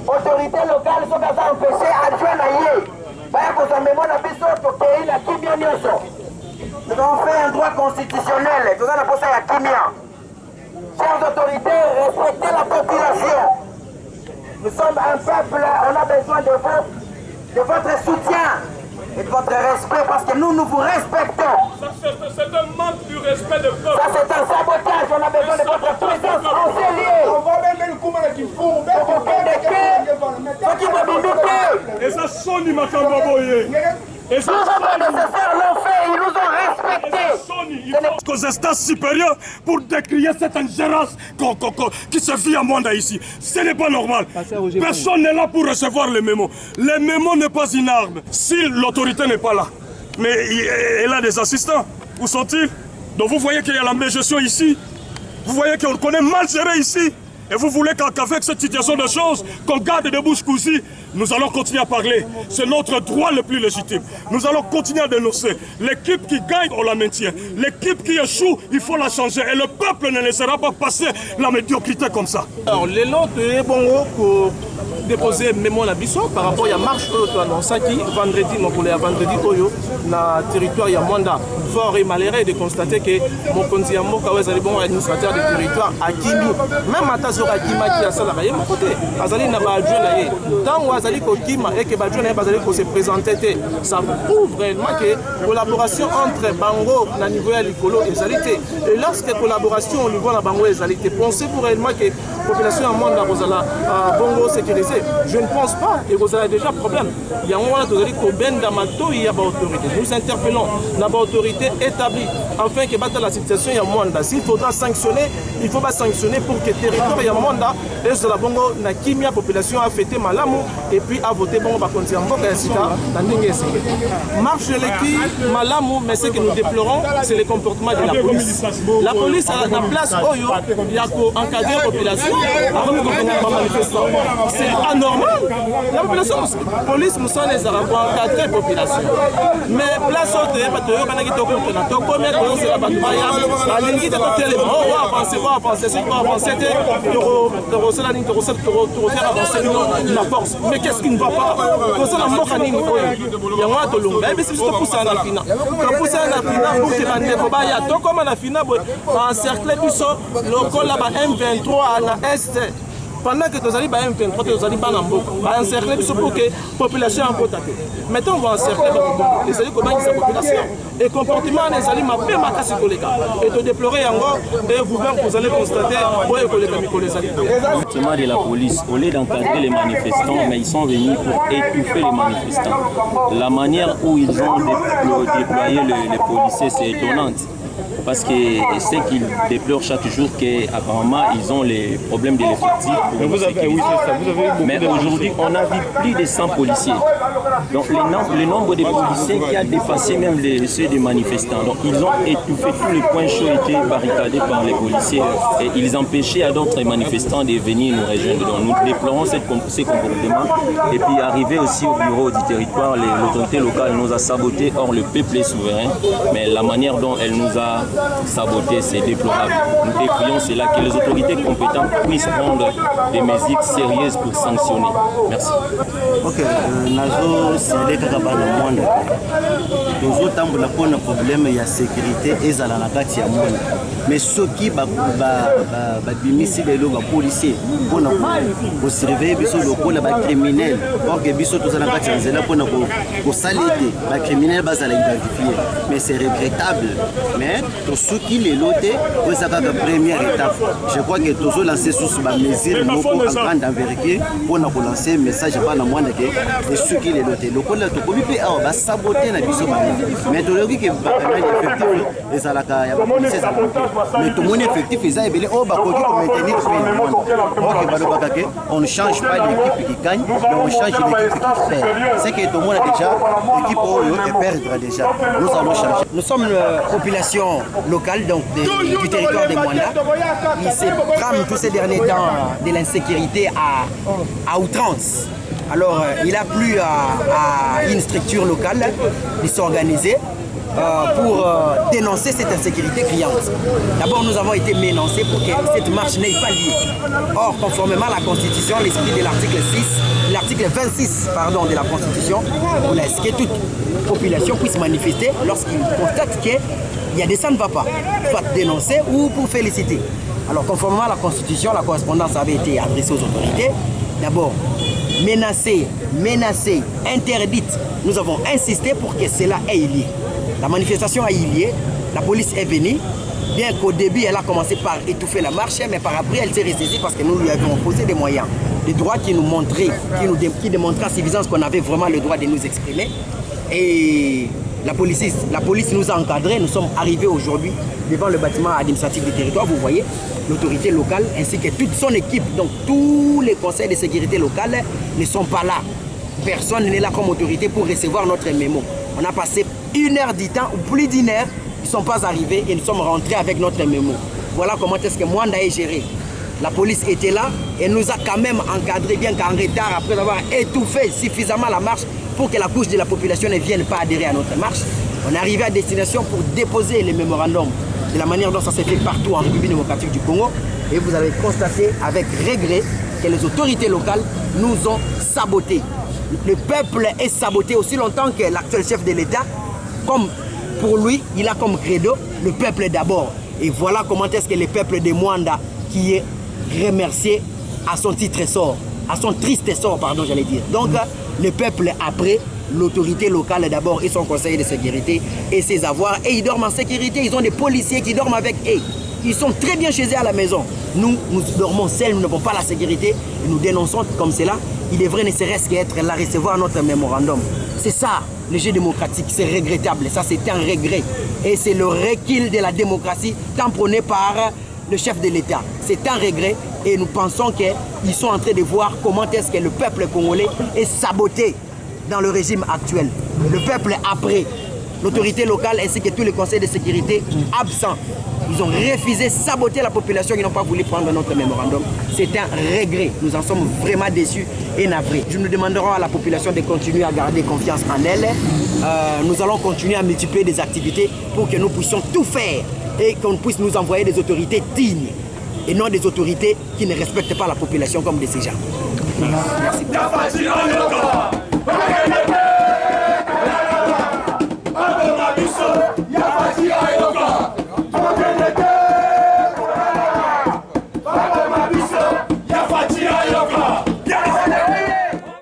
Autorité locale sont empêchées à joindre. Nous avons fait un droit constitutionnel. Nous avons posé à Kimia. Chers autorités, respectez la population. Nous sommes un peuple, on a besoin de votre soutien et de votre respect parce que nous vous respectons. C'est un manque du respect de peuple. Ça c'est un sabotage, on a besoin de votre présence en ces lieux. Et ça sonne Makambaboye. Et ça nécessaire l'ont fait, ils nous ont respectés. Aux instances supérieures pour décrier cette ingérence qui se vit à Mwanda ici. Ce n'est pas normal. Personne n'est là pour recevoir les mémos. Les mémos n'est pas une arme. Si l'autorité n'est pas là, mais elle a des assistants. Où sont-ils? Donc vous voyez qu'il y a la mégestion ici. Vous voyez qu'on connaît mal gérer ici. Et vous voulez qu'avec cette situation de choses, qu'on garde des bouches cousues, nous allons continuer à parler. C'est notre droit le plus légitime. Nous allons continuer à dénoncer. L'équipe qui gagne, on la maintient. L'équipe qui échoue, il faut la changer. Et le peuple ne laissera pas passer la médiocrité comme ça. Alors, les lots de bon pour déposer mémoire à Bissot par rapport à la marche qui vendredi, vendredi na territoire ya Mwanda. Fort et malheureux de constater que mon conseiller est bon administrateur du territoire à Kimi. Même à Tazora Kima qui a ça là, mon côté. Azali n'a pas adjoint là. Tant que Azali Kima et que Badjouna Bazali se présenter, ça prouve réellement que collaboration entre Bango na niveau à l'Icolo et Zalité. Et lorsque collaboration au niveau de Bango et Zalité, pensez pour réellement que la population à Mwanda Rosala Bongo sécurisé. Je ne pense pas que vous avez déjà problème. Il y a un moment où il y a une autorité. Nous interpellons l'autorité établie afin que la situation y a Mwanda. S'il faudra sanctionner, il faut pas sanctionner pour que le territoire y a Mwanda et sur la Bongo na Kimia population a fêté Malamu et puis a voté Bongo va continuer à marche l'équipe Malamu, mais ce que nous déplorons, c'est le comportement de la police. La police à la place Oyo, il y a encadrer la population avant de manifester. C'est anormal. La population, la police, nous sommes les Arabes pour encadrer la population. Mais place où tu es, tu es la force. Mais qu'est-ce qui ne va pas? Pendant que tu as M23, tu as encerclé pour que la population en peut taper. Maintenant, on va encercler la population. Et le comportement des alliés m'a fait ma casse et de déplorer encore, et vous-même, vous allez constater de la police, au lieu d'encadrer les manifestants, mais ils sont venus pour étouffer les manifestants. La manière où ils ont déployé les policiers, c'est étonnante. Parce que c'est qu'ils déplorent chaque jour qu'apparemment ils ont les problèmes de l'effectif. Mais aujourd'hui, on a vu plus de 100 policiers. Donc le nombre de policiers qui a dépassé même ceux des manifestants. Donc ils ont étouffé, tous les points chauds étaient barricadés par les policiers et ils empêchaient à d'autres manifestants de venir nous rejoindre. Donc nous déplorons ces comportements. Et puis arrivé aussi au bureau du territoire, l'autorité locale nous a saboté. Or le peuple est souverain, mais la manière dont elle nous a saboté, c'est déplorable. Nous décrions cela, que les autorités compétentes puissent prendre des mesures sérieuses pour sanctionner. Merci. Ok, nazo c'est kaka bana Mwanda. Tozo tambola pona problème ya sécurité ezala na kati ya Mwanda. Mais soki ba bimisi lelo ba policier pona ko surveiller biso lokola ba criminel. Or que biso tozala kati ya nzela pona ko salite ba criminel bazala identifier. Mais c'est regrettable. Mais tout ce qui est loté, c'est la première étape. Je crois que tous les lancés sous ma mesure en grande envergure pour nous lancer un message pas dans moins de que ce qui est loté. Le coup là, tout comme il va saboter la mission. Mais tout le qui est effectivement, et ça la il y a pas de mais tout le monde effectif, ils ont évolué, oh, bah, pour maintenir on ne change pas l'équipe qui gagne, mais on change l'équipe qui perd. C'est que tout le monde a déjà, l'équipe est perdre déjà. Nous allons changer. Nous sommes une population locale, donc du territoire de Mwanda. Il se trame tous ces derniers temps de l'insécurité à outrance. Alors, il a plu à une structure locale de s'organiser pour dénoncer cette insécurité criante. D'abord, nous avons été menacés pour que cette marche n'ait pas lieu. Or, conformément à la Constitution, l'esprit de l'article 26 de la Constitution, on laisse que toute population puisse manifester lorsqu'il constate qu'il y a des ça ne va pas, soit dénoncer ou pour féliciter. Alors, conformément à la Constitution, la correspondance avait été adressée aux autorités. D'abord, menacée, interdite. Nous avons insisté pour que cela ait lieu. La manifestation a eu lieu, la police est venue, bien qu'au début elle a commencé par étouffer la marche, mais par après elle s'est ressaisie parce que nous lui avions opposé des moyens, des droits qui nous montraient, qui démontraient à suffisance qu'on avait vraiment le droit de nous exprimer. Et la police nous a encadrés, nous sommes arrivés aujourd'hui devant le bâtiment administratif du territoire, vous voyez, l'autorité locale ainsi que toute son équipe, donc tous les conseils de sécurité locale ne sont pas là. Personne n'est là comme autorité pour recevoir notre mémo. On a passé 1 heure du temps ou plus d'1 heure, ils ne sont pas arrivés et nous sommes rentrés avec notre mémo. Voilà comment est-ce que Mwanda est géré. La police était là et nous a quand même encadré, bien qu'en retard, après avoir étouffé suffisamment la marche pour que la couche de la population ne vienne pas adhérer à notre marche. On est arrivé à destination pour déposer les mémorandums de la manière dont ça s'est fait partout en République démocratique du Congo. Et vous avez constaté avec regret que les autorités locales nous ont sabotés. Le peuple est saboté aussi longtemps que l'actuel chef de l'État, comme pour lui, il a comme credo le peuple d'abord. Et voilà comment est-ce que le peuple de Mwanda, qui est remercié à son titre sort, à son triste sort, pardon, j'allais dire. Donc, le peuple après, l'autorité locale d'abord et son conseil de sécurité et ses avoirs. Et ils dorment en sécurité, ils ont des policiers qui dorment avec eux. Ils sont très bien chez eux à la maison. Nous dormons seuls, nous n'avons pas la sécurité. Et nous dénonçons comme cela. Il devrait ne serait-ce qu'être là, recevoir notre mémorandum. C'est ça, le jeu démocratique, c'est regrettable. Ça, c'est un regret. Et c'est le recul de la démocratie tant prôné par le chef de l'État. C'est un regret et nous pensons qu'ils sont en train de voir comment est-ce que le peuple congolais est saboté dans le régime actuel. Le peuple après, l'autorité locale ainsi que tous les conseils de sécurité absents. Ils ont refusé, saboter la population, ils n'ont pas voulu prendre notre mémorandum. C'est un regret. Nous en sommes vraiment déçus et navrés. Nous demanderons à la population de continuer à garder confiance en elle. Nous allons continuer à multiplier des activités pour que nous puissions tout faire et qu'on puisse nous envoyer des autorités dignes et non des autorités qui ne respectent pas la population comme de ces gens. Merci.